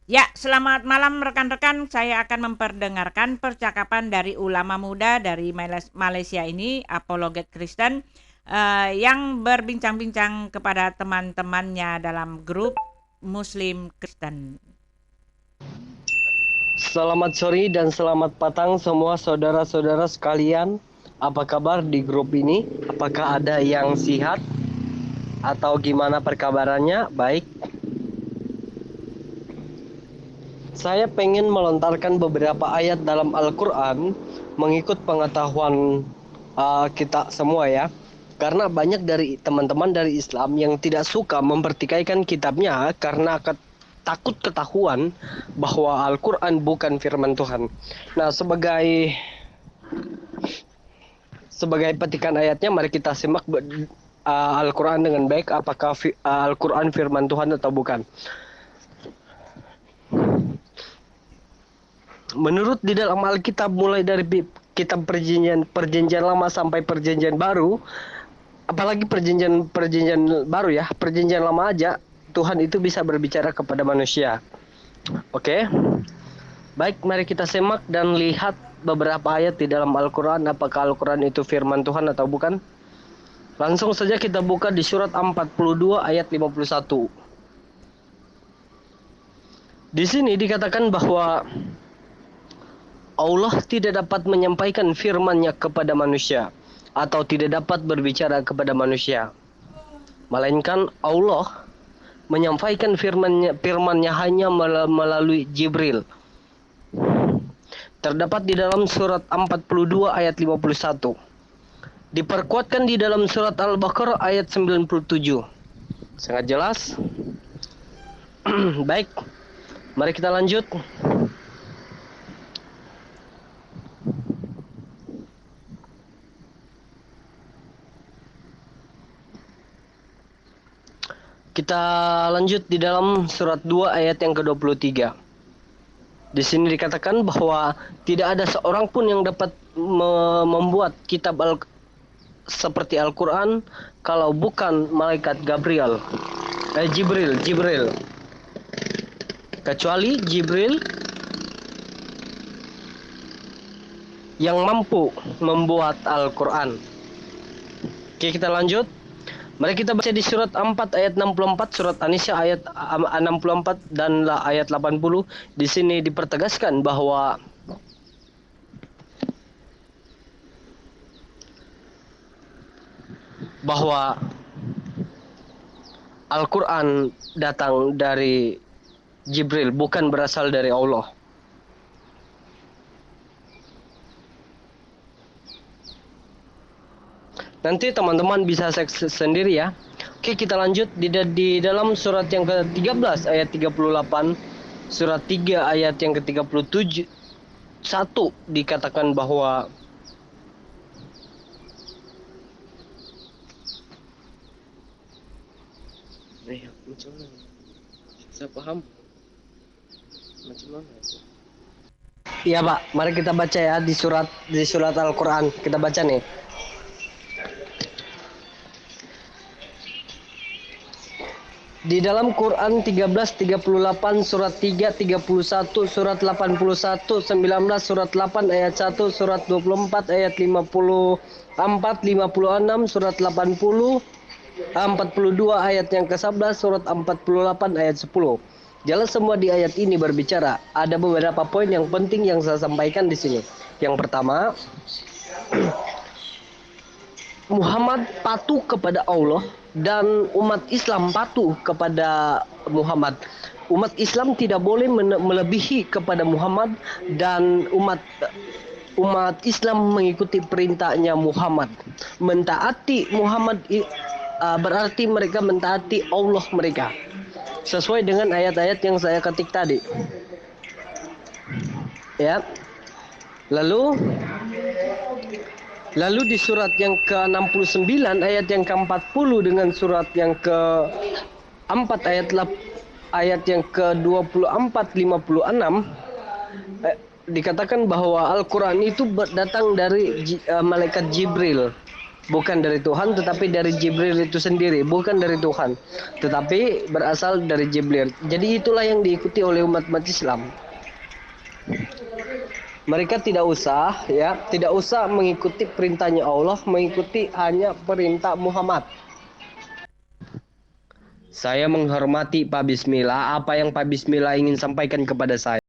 Ya, selamat malam rekan-rekan. Saya akan memperdengarkan percakapan dari ulama muda dari Malaysia ini, apologet Kristen, yang berbincang-bincang kepada teman-temannya dalam grup Muslim Kristen. Selamat sore dan selamat petang semua saudara-saudara sekalian. Apa kabar di grup ini? Apakah ada yang sehat atau gimana perkabarannya? Baik. Saya pengen melontarkan beberapa ayat dalam Al-Quran mengikut pengetahuan kita semua ya. Karena banyak dari teman-teman dari Islam yang tidak suka mempertikaikan kitabnya karena takut ketahuan bahwa Al-Quran bukan firman Tuhan. Nah, sebagai petikan ayatnya, mari kita simak Al-Quran dengan baik. Apakah Al-Quran firman Tuhan atau bukan? Menurut di dalam Alkitab, mulai dari kitab perjanjian lama sampai perjanjian baru, apalagi perjanjian baru ya, perjanjian lama aja Tuhan itu bisa berbicara kepada manusia. Oke. Baik, mari kita simak dan lihat beberapa ayat di dalam Al-Quran. Apakah Al-Quran itu firman Tuhan atau bukan? Langsung saja kita buka di surat 42 ayat 51. Di sini dikatakan bahwa Allah tidak dapat menyampaikan firman-Nya kepada manusia atau tidak dapat berbicara kepada manusia. Melainkan Allah menyampaikan firman-Nya hanya melalui Jibril. Terdapat di dalam surat 42 ayat 51. Diperkuatkan di dalam surat Al-Baqarah ayat 97. Sangat jelas. Baik, mari kita lanjut. Kita lanjut di dalam surat 2 ayat yang ke-23. Di sini dikatakan bahwa tidak ada seorang pun yang dapat membuat kitab seperti Al-Quran kalau bukan malaikat Jibril. Kecuali Jibril yang mampu membuat Al-Quran. Oke, kita lanjut. Mari kita baca di surat 4 ayat 64, surat An-Nisa ayat 64 dan ayat 80. Di sini dipertegaskan bahwa Al-Quran datang dari Jibril, bukan berasal dari Allah. Nanti teman-teman bisa cek sendiri ya. Oke, kita lanjut di dalam surat yang ke-13 ayat 38, surat 3 ayat yang ke-37 1 dikatakan bahwa macam mana? Saya paham. Macam mana? Iya, Pak. Mari kita baca ya di surat Al-Qur'an. Kita baca nih. Di dalam Quran 13:38, surat 3 31, surat 81 19, surat 8 ayat 1, surat 24 ayat 54 56, surat 42 ayat yang ke-11, surat 48 ayat 10. Jelas semua di ayat ini berbicara. Ada beberapa poin yang penting yang saya sampaikan di sini. Yang pertama, Muhammad patuh kepada Allah dan umat Islam patuh kepada Muhammad. Umat Islam tidak boleh melebihi kepada Muhammad dan umat Islam mengikuti perintahnya Muhammad. Mentaati Muhammad berarti mereka mentaati Allah mereka. Sesuai dengan ayat-ayat yang saya ketik tadi. Ya. Lalu di surat yang ke-69 ayat yang ke-40 dengan surat yang ke-4 ayat yang ke-24 56 dikatakan bahwa Al-Quran itu datang dari malaikat Jibril. bukan dari Tuhan, tetapi dari Jibril itu sendiri, bukan dari Tuhan, tetapi berasal dari Jibril. Jadi itulah yang diikuti oleh umat-umat Islam. Mereka tidak usah mengikuti perintahnya Allah, mengikuti hanya perintah Muhammad. Saya menghormati Pak Bismillah, apa yang Pak Bismillah ingin sampaikan kepada saya.